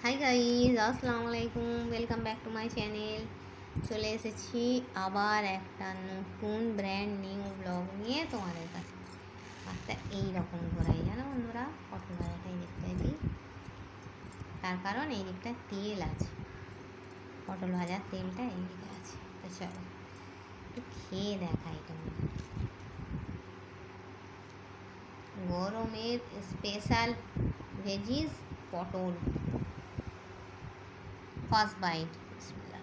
Hi guys, আসসালামু আলাইকুম, welcome back to my channel. চলে এসেছি আবার একটা নতুন ব্র্যান্ড নিউ ব্লগ নিয়ে তোমাদের কাছে। আচ্ছা, এইরকম করাই জানো বন্ধুরা, পটল ভাজাটা এই দিকটায় দিই, তার কারণ এই দিকটায় তেল আছে, পটল ভাজার তেলটা এই দিকে আছে। তো চলো একটু খেয়ে দেখাই তোমাদের। গরমের স্পেশাল ভেজিস পটল, ফার্স্ট বাইট। বিসমিল্লাহ।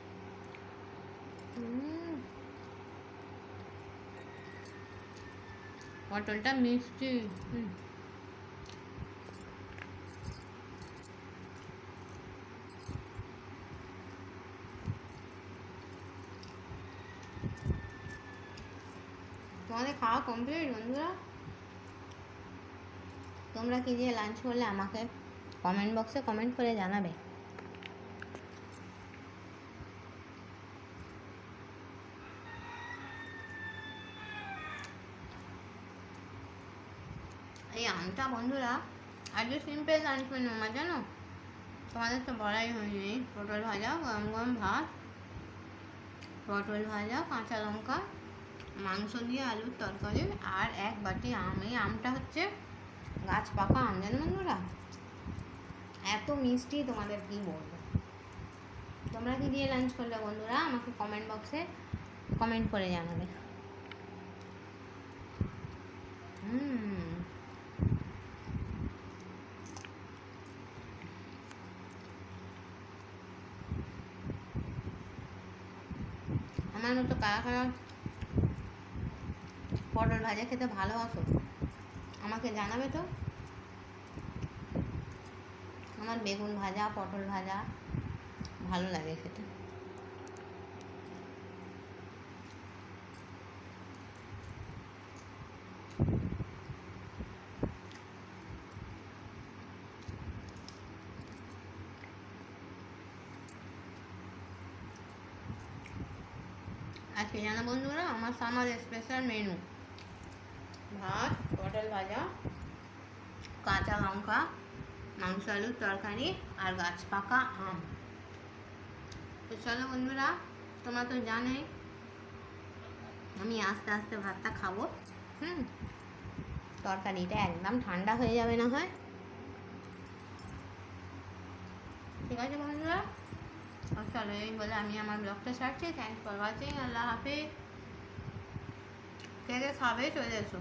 পটলটা মিষ্টি। তোমাদের খাওয়া কমপ্লিট বন্ধুরা? তোমরা কি দিয়ে লাঞ্চ করলে আমাকে কমেন্ট বক্সে কমেন্ট করে জানাবে। এই আমটা বন্ধুরা আজকে সিম্পল লাঞ্চ মেনু আমার, জানো তোমাদের তো বলাই হয়নি। পটল ভাজা, গরম গরম ভাত, পটল ভাজা, কাঁচা লঙ্কা, মাংস দিয়ে আলুর তরকারি, আর এক বাটি আম। এই আমটা হচ্ছে গাছ পাকা আম, জানো বন্ধুরা, এত মিষ্টি তোমাদের কি বলবো। তোমরা কি দিয়ে লাঞ্চ করলে বন্ধুরা আমাকে কমেন্ট বক্সে কমেন্ট করে জানাবে। আমার মতো কারা কারা পটল ভাজা খেতে ভালোবাসো আমাকে জানাবে তো। আমার বেগুন ভাজা, পটল ভাজা ভালো লাগে খেতে। আজকে জানো বন্ধুরা আমার সামার স্পেশাল মেনু, ভাত, পটল ভাজা, কাঁচা লঙ্কা, মাংস আলুর তরকারি, আর গাছ পাকা আম। তো চলো বন্ধুরা, তোমরা তো জানোই আমি আস্তে আস্তে ভাতটা খাবো। তরকারিটা একদম ঠান্ডা হয়ে যাবে না হয়। ঠিক আছে বন্ধুরা, চলো এই বলে আমি আমার ব্লগটা ছাড়ছি। Thanks for watching. আল্লাহ হাফেজ। কে কে খাবে চলে এসো।